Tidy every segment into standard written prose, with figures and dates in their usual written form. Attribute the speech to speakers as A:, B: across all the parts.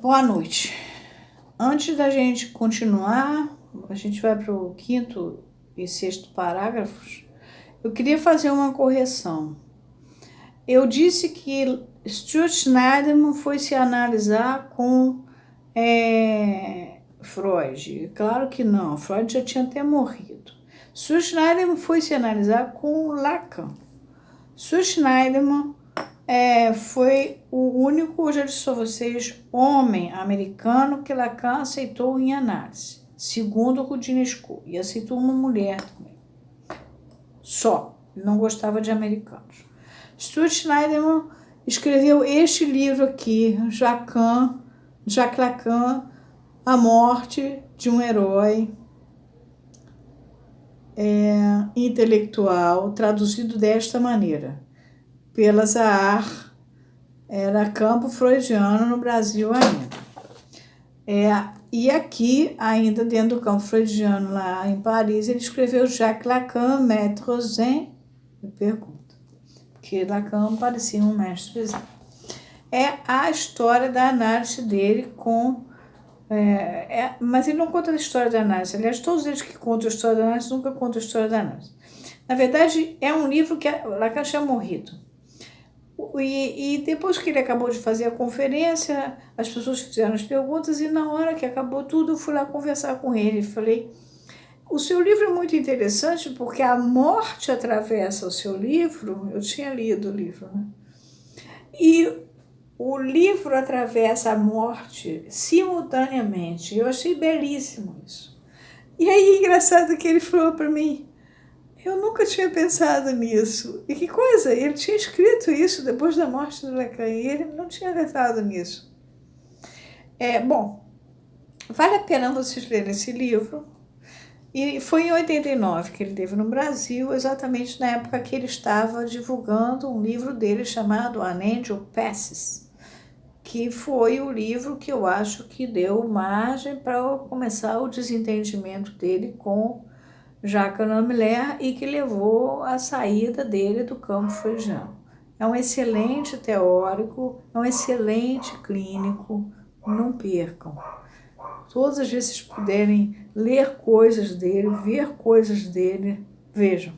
A: Boa noite. Antes da gente continuar, a gente vai para o quinto e sexto parágrafos. Eu queria fazer uma correção. Eu disse que Stuart Schneiderman foi se analisar com Freud. Claro que não, Freud já tinha até morrido. Stuart Schneiderman foi se analisar com Lacan. Stuart Schneiderman foi o único, já disse a vocês, homem americano que Lacan aceitou em análise, segundo Rudinesco, e aceitou uma mulher também. Só, ele não gostava de americanos. Stuart Schneiderman escreveu este livro aqui, Jacques Lacan, A Morte de um Herói Intelectual, traduzido desta maneira, pela Zahar, era campo freudiano no Brasil ainda. E aqui, ainda dentro do campo freudiano, lá em Paris, ele escreveu Jacques Lacan, maître zen, me pergunta, porque Lacan parecia um mestre zen. É a história da análise dele com... mas ele não conta a história da análise. Aliás, todos eles que contam a história da análise nunca contam a história da análise. Na verdade, é um livro que Lacan tinha morrido. E depois que ele acabou de fazer a conferência, as pessoas fizeram as perguntas e na hora que acabou tudo, eu fui lá conversar com ele. Falei, o seu livro é muito interessante porque a morte atravessa o seu livro. Eu tinha lido o livro, né? E o livro atravessa a morte simultaneamente. Eu achei belíssimo isso. E aí, engraçado que ele falou para mim, eu nunca tinha pensado nisso. E que coisa, ele tinha escrito isso depois da morte do Lacan e ele não tinha pensado nisso. Bom, vale a pena vocês lerem esse livro. E foi em 89 que ele esteve no Brasil, exatamente na época que ele estava divulgando um livro dele chamado An Angel Passes, que foi o livro que eu acho que deu margem para começar o desentendimento dele com Jacques Miller e que levou à saída dele do campo freudiano. É um excelente teórico, é um excelente clínico, não percam. Todas as vezes que puderem ler coisas dele, ver coisas dele, vejam.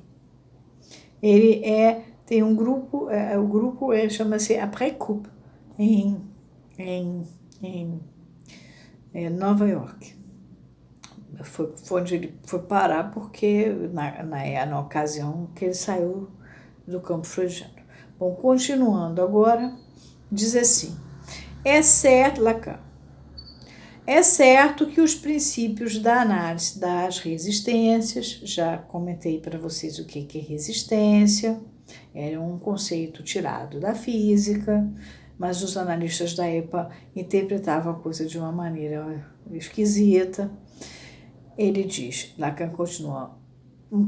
A: Ele tem um grupo, o grupo chama-se Après Coup, em Nova York. Foi onde ele foi parar porque na ocasião que ele saiu do campo freudiano. Bom, continuando agora, diz assim, Lacan, é certo que os princípios da análise das resistências, já comentei para vocês o que é resistência, era um conceito tirado da física, mas os analistas da época interpretavam a coisa de uma maneira esquisita. Ele diz, Lacan continua,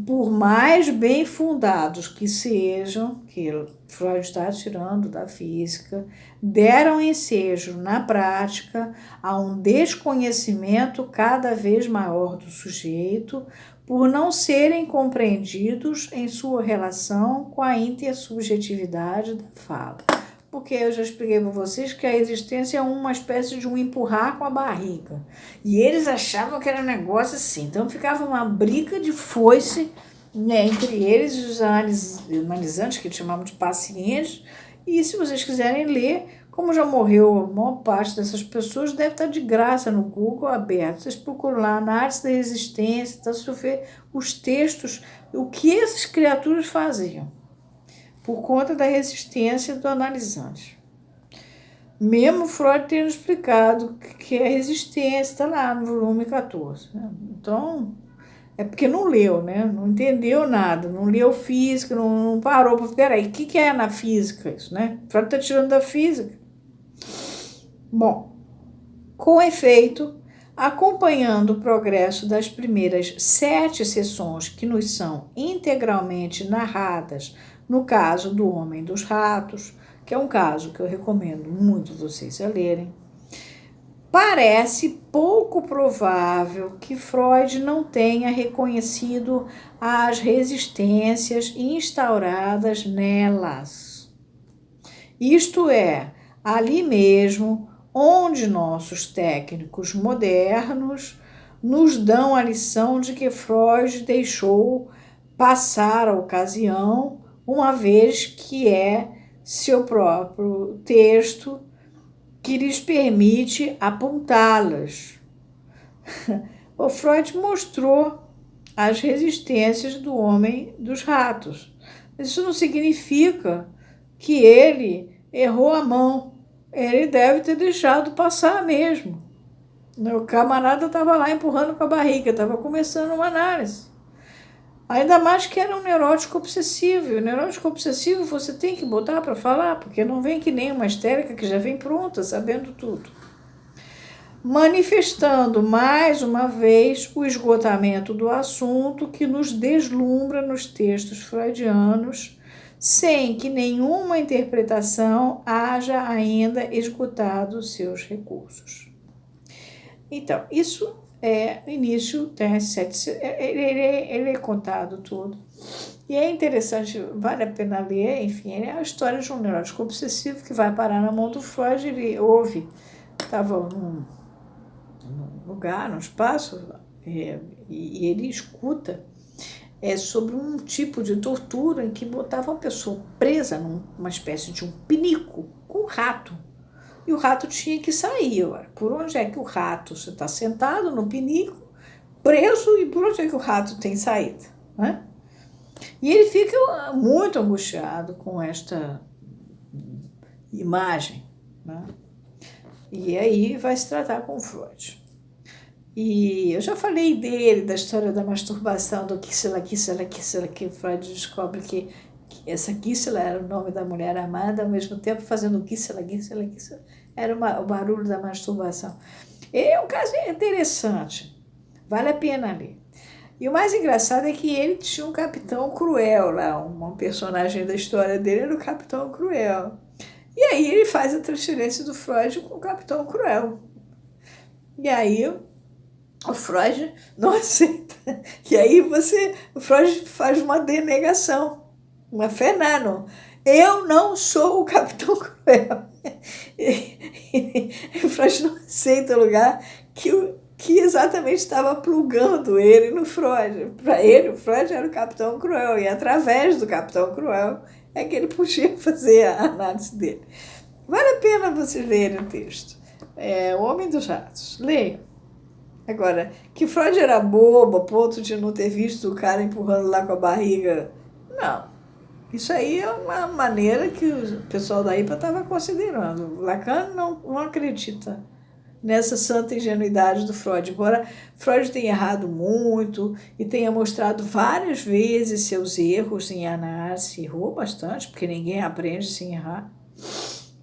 A: por mais bem fundados que sejam, que Freud está tirando da física, deram ensejo na prática a um desconhecimento cada vez maior do sujeito por não serem compreendidos em sua relação com a intersubjetividade da fala. Porque eu já expliquei para vocês que a existência é uma espécie de um empurrar com a barriga. E eles achavam que era um negócio assim. Então ficava uma briga de foice, né, entre eles e os analisantes, que eles chamavam de pacientes. E se vocês quiserem ler, como já morreu a maior parte dessas pessoas, deve estar de graça no Google aberto. Vocês procuram lá, análise da resistência, tá, se ver os textos, o que essas criaturas faziam por conta da resistência do analisante. Mesmo Freud tendo explicado que é resistência, está lá no volume 14. Né? Então, é porque não leu, né? Não entendeu nada, não leu física, não parou para... Peraí, o que é na física isso, né? Freud está tirando da física. Bom, com efeito, acompanhando o progresso das primeiras 7 sessões que nos são integralmente narradas no caso do Homem dos Ratos, que é um caso que eu recomendo muito vocês a lerem, parece pouco provável que Freud não tenha reconhecido as resistências instauradas nelas. Isto é, ali mesmo, onde nossos técnicos modernos nos dão a lição de que Freud deixou passar a ocasião, uma vez que é seu próprio texto que lhes permite apontá-las. O Freud mostrou as resistências do homem dos ratos. Isso não significa que ele errou a mão. Ele deve ter deixado passar mesmo. O camarada estava lá empurrando com a barriga, estava começando uma análise. Ainda mais que era um neurótico obsessivo. E o neurótico obsessivo você tem que botar para falar, porque não vem que nem uma histérica que já vem pronta, sabendo tudo. Manifestando mais uma vez o esgotamento do assunto que nos deslumbra nos textos freudianos, sem que nenhuma interpretação haja ainda esgotado seus recursos. Então, isso é o início, ele é contado todo. E é interessante, vale a pena ler, enfim, é a história de um neurótico obsessivo que vai parar na mão do Freud. Ele ouve, estava num lugar, num espaço, e ele escuta sobre um tipo de tortura em que botava a pessoa presa numa espécie de um pinico com um rato. E o rato tinha que sair. Por onde é que o rato, você está sentado no pinico, preso, e por onde é que o rato tem saída? Né? E ele fica muito angustiado com esta imagem. Né? E aí vai se tratar com Freud. E eu já falei dele, da história da masturbação, do Gisela, que Freud descobre que essa Gisela era o nome da mulher amada, ao mesmo tempo fazendo Gisela. Era o barulho da masturbação. É um caso interessante, vale a pena ler. E o mais engraçado é que ele tinha um capitão cruel lá, um personagem da história dele era o capitão cruel. E aí ele faz a transferência do Freud com o capitão cruel. E aí o Freud não aceita. E aí o Freud faz uma denegação. Uma Fernando, eu não sou o capitão cruel. O Freud não aceita o lugar que exatamente estava plugando ele no Freud. Para ele, o Freud era o capitão cruel, e através do capitão cruel é que ele podia fazer a análise dele. Vale a pena vocês lerem o texto. O Homem dos Ratos. Leiam. Agora, que Freud era bobo a ponto de não ter visto o cara empurrando lá com a barriga, não. Isso aí é uma maneira que o pessoal da IPA estava considerando. Lacan não acredita nessa santa ingenuidade do Freud, embora Freud tenha errado muito e tenha mostrado várias vezes seus erros em análise. Errou bastante, porque ninguém aprende sem errar.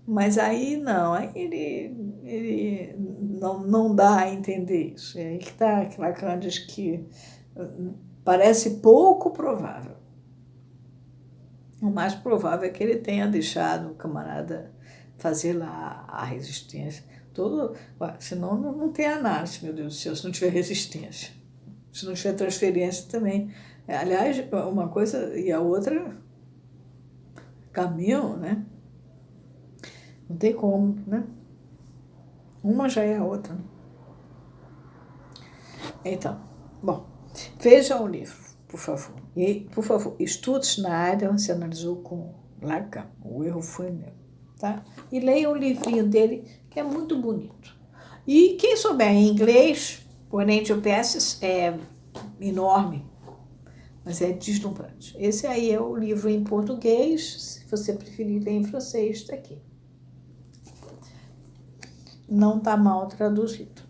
A: Mas aí não, aí ele não dá a entender isso. É aí que está, que Lacan diz que parece pouco provável. O mais provável é que ele tenha deixado o camarada fazer lá a resistência. Senão não tem análise, meu Deus do céu, se não tiver resistência. Se não tiver transferência também. Aliás, uma coisa e a outra, caminham, né? Não tem como, né? Uma já é a outra. Né? Então, bom, vejam o livro, por favor. E, por favor, estude Schneider, se analisou com Lacan. O erro foi meu, tá? E leiam o livrinho dele, que é muito bonito. E quem souber em inglês, o Angel Passes é enorme, mas é deslumbrante. Esse aí é o livro em português, se você preferir ler em francês, está aqui. Não está mal traduzido.